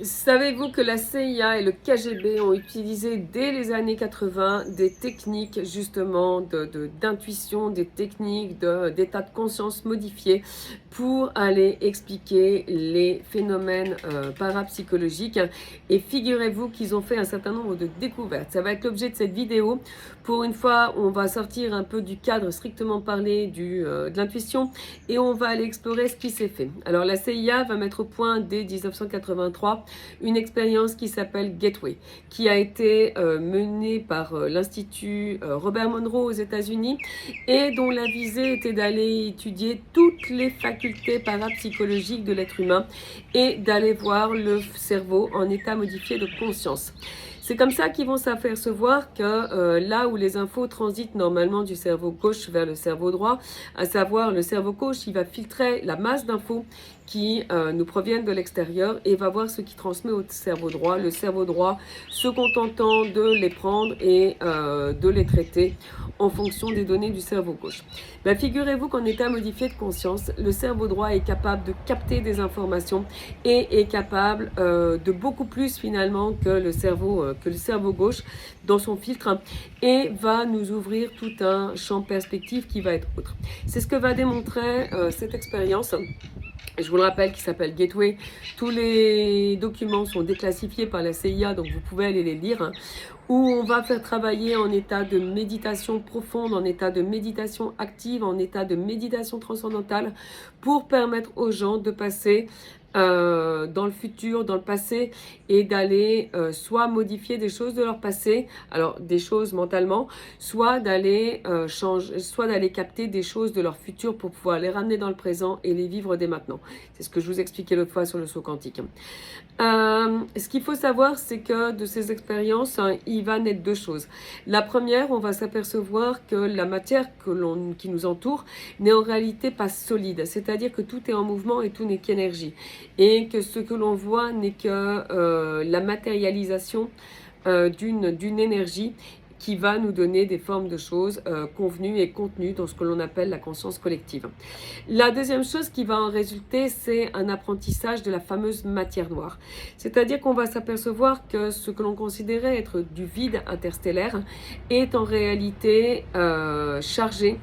Savez-vous que la CIA et le KGB ont utilisé dès les années 80 des techniques justement d'intuition, des techniques d'état de conscience modifié pour aller expliquer les phénomènes parapsychologiques. Et figurez-vous qu'ils ont fait un certain nombre de découvertes. Ça va être l'objet de cette vidéo. Pour une fois, on va sortir un peu du cadre strictement parlé de l'intuition et on va aller explorer ce qui s'est fait. Alors la CIA va mettre au point dès 1983 une expérience qui s'appelle Gateway, qui a été menée par l'Institut Robert Monroe aux États-Unis et dont la visée était d'aller étudier toutes les facultés parapsychologiques de l'être humain et d'aller voir le cerveau en état modifié de conscience. C'est comme ça qu'ils vont s'apercevoir que là où les infos transitent normalement du cerveau gauche vers le cerveau droit, à savoir le cerveau gauche, il va filtrer la masse d'infos qui nous proviennent de l'extérieur et va voir ce qui transmet au cerveau droit. Le cerveau droit se contentant de les prendre et de les traiter en fonction des données du cerveau gauche. Ben, figurez-vous qu'en état modifié de conscience, le cerveau droit est capable de capter des informations et est capable de beaucoup plus finalement que le cerveau gauche dans son filtre et va nous ouvrir tout un champ perspective qui va être autre. C'est ce que va démontrer cette expérience. Je vous le rappelle, qui s'appelle Gateway. Tous les documents sont déclassifiés par la CIA, donc vous pouvez aller les lire. Où on va faire travailler en état de méditation profonde, en état de méditation active, en état de méditation transcendantale, pour permettre aux gens de passer dans le futur, dans le passé, et d'aller soit modifier des choses de leur passé, alors des choses mentalement, soit d'aller changer, soit d'aller capter des choses de leur futur pour pouvoir les ramener dans le présent et les vivre dès maintenant. C'est ce que je vous expliquais l'autre fois sur le saut quantique. Ce qu'il faut savoir, c'est que de ces expériences, il va naître deux choses. La première, on va s'apercevoir que la matière qui nous entoure n'est en réalité pas solide. C'est-à-dire que tout est en mouvement et tout n'est qu'énergie. Et que ce que l'on voit n'est que la matérialisation d'une énergie qui va nous donner des formes de choses convenues et contenues dans ce que l'on appelle la conscience collective. La deuxième chose qui va en résulter, c'est un apprentissage de la fameuse matière noire. C'est-à-dire qu'on va s'apercevoir que ce que l'on considérait être du vide interstellaire est en réalité chargé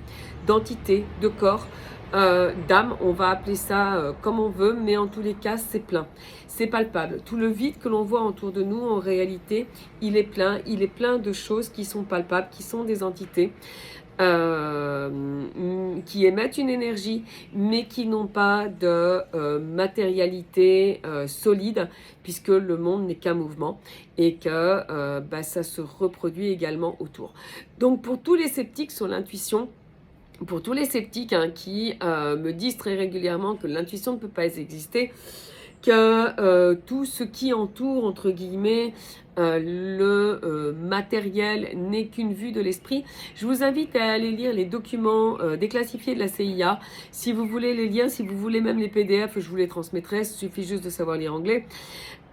d'entités, de corps, d'âme, on va appeler ça comme on veut, mais en tous les cas, c'est plein. C'est palpable. Tout le vide que l'on voit autour de nous, en réalité, il est plein de choses qui sont palpables, qui sont des entités qui émettent une énergie, mais qui n'ont pas de matérialité solide, puisque le monde n'est qu'un mouvement et que ça se reproduit également autour. Donc pour tous les sceptiques sur l'intuition, pour tous les sceptiques qui me disent très régulièrement que l'intuition ne peut pas exister, que tout ce qui entoure, entre guillemets, le matériel n'est qu'une vue de l'esprit. Je vous invite à aller lire les documents déclassifiés de la CIA. Si vous voulez les liens, si vous voulez même les PDF, je vous les transmettrai. Il suffit juste de savoir lire anglais.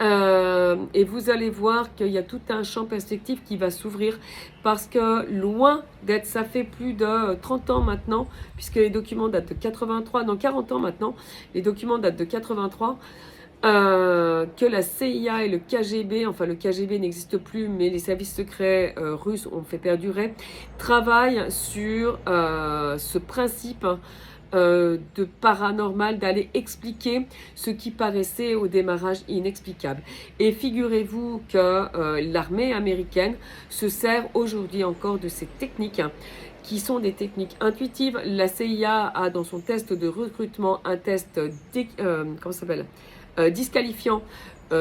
Et vous allez voir qu'il y a tout un champ perspective qui va s'ouvrir parce que loin d'être, ça fait plus de 30 ans maintenant, puisque les documents datent de 83, non 40 ans maintenant, les documents datent de 83, que la CIA et le KGB, enfin le KGB n'existe plus, mais les services secrets russes ont fait perdurer, travaillent sur ce principe de paranormal, d'aller expliquer ce qui paraissait au démarrage inexplicable. Et figurez-vous que l'armée américaine se sert aujourd'hui encore de ces techniques qui sont des techniques intuitives. La CIA a dans son test de recrutement un test disqualifiant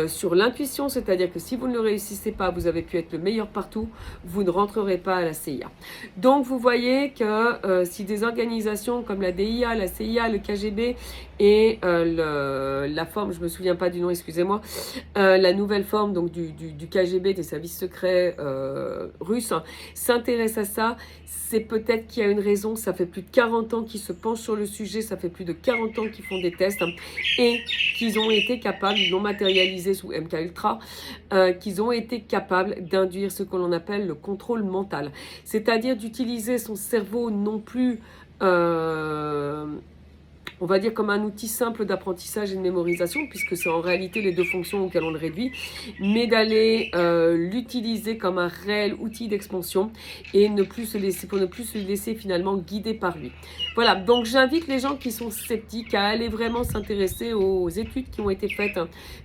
sur l'intuition, c'est-à-dire que si vous ne le réussissez pas, vous avez pu être le meilleur partout, vous ne rentrerez pas à la CIA. Donc vous voyez que si des organisations comme la DIA, la CIA, le KGB et la forme, je me souviens pas du nom, excusez-moi, la nouvelle forme donc du KGB, des services secrets russes, s'intéressent à ça, c'est peut-être qu'il y a une raison. Ça fait plus de 40 ans qu'ils se penchent sur le sujet, ça fait plus de 40 ans qu'ils font des tests et qu'ils ont été capables, ils l'ont matérialisé sous MK Ultra, qu'ils ont été capables d'induire ce que l'on appelle le contrôle mental, c'est-à-dire d'utiliser son cerveau non plus on va dire comme un outil simple d'apprentissage et de mémorisation, puisque c'est en réalité les deux fonctions auxquelles on le réduit, mais d'aller l'utiliser comme un réel outil d'expansion et pour ne plus se laisser finalement guider par lui. Voilà, donc j'invite les gens qui sont sceptiques à aller vraiment s'intéresser aux études qui ont été faites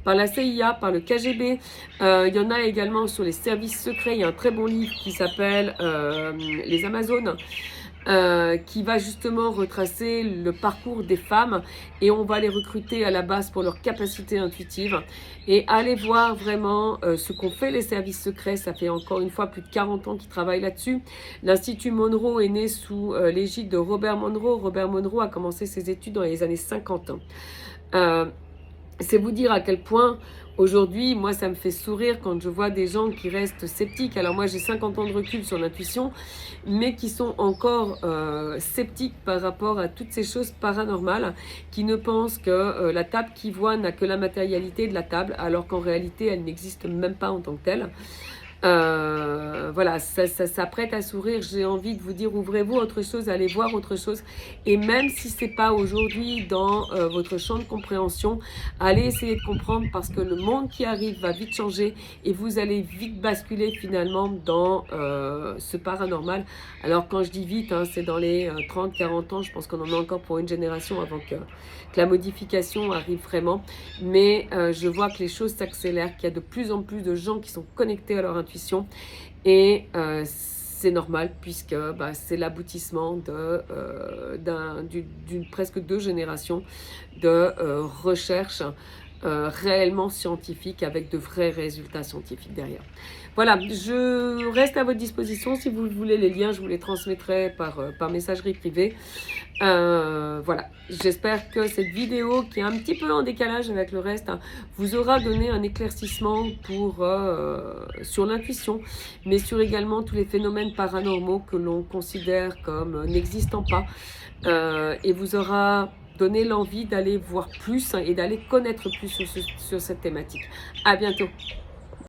par la CIA, par le KGB. Il y en a également sur les services secrets. Il y a un très bon livre qui s'appelle Les Amazones, qui va justement retracer le parcours des femmes et on va les recruter à la base pour leur capacité intuitive et aller voir vraiment ce qu'ont fait les services secrets. Ça fait encore une fois plus de 40 ans qu'ils travaillent là-dessus. L'Institut Monroe est né sous l'égide de Robert Monroe. Robert Monroe a commencé ses études dans les années 50. C'est vous dire à quel point aujourd'hui, moi, ça me fait sourire quand je vois des gens qui restent sceptiques. Alors moi, j'ai 50 ans de recul sur l'intuition, mais qui sont encore sceptiques par rapport à toutes ces choses paranormales, qui ne pensent que la table qu'ils voient n'a que la matérialité de la table, alors qu'en réalité, elle n'existe même pas en tant que telle. Voilà, ça prête à sourire. J'ai envie de vous dire, ouvrez-vous autre chose, allez voir autre chose. Et même si c'est pas aujourd'hui dans votre champ de compréhension, allez essayer de comprendre parce que le monde qui arrive va vite changer et vous allez vite basculer finalement dans ce paranormal. Alors quand je dis vite, hein, c'est dans les 30-40 ans. Je pense qu'on en a encore pour une génération avant que la modification arrive vraiment. Mais je vois que les choses s'accélèrent, qu'il y a de plus en plus de gens qui sont connectés à leur intuition et c'est normal puisque c'est l'aboutissement d'une presque 2 générations de recherche réellement scientifique avec de vrais résultats scientifiques derrière. Voilà, je reste à votre disposition. Si vous voulez les liens, je vous les transmettrai par messagerie privée. Voilà, j'espère que cette vidéo qui est un petit peu en décalage avec le reste vous aura donné un éclaircissement sur l'intuition, mais sur également tous les phénomènes paranormaux que l'on considère comme n'existant pas, et vous aura donné l'envie d'aller voir plus et d'aller connaître plus sur cette thématique. À bientôt.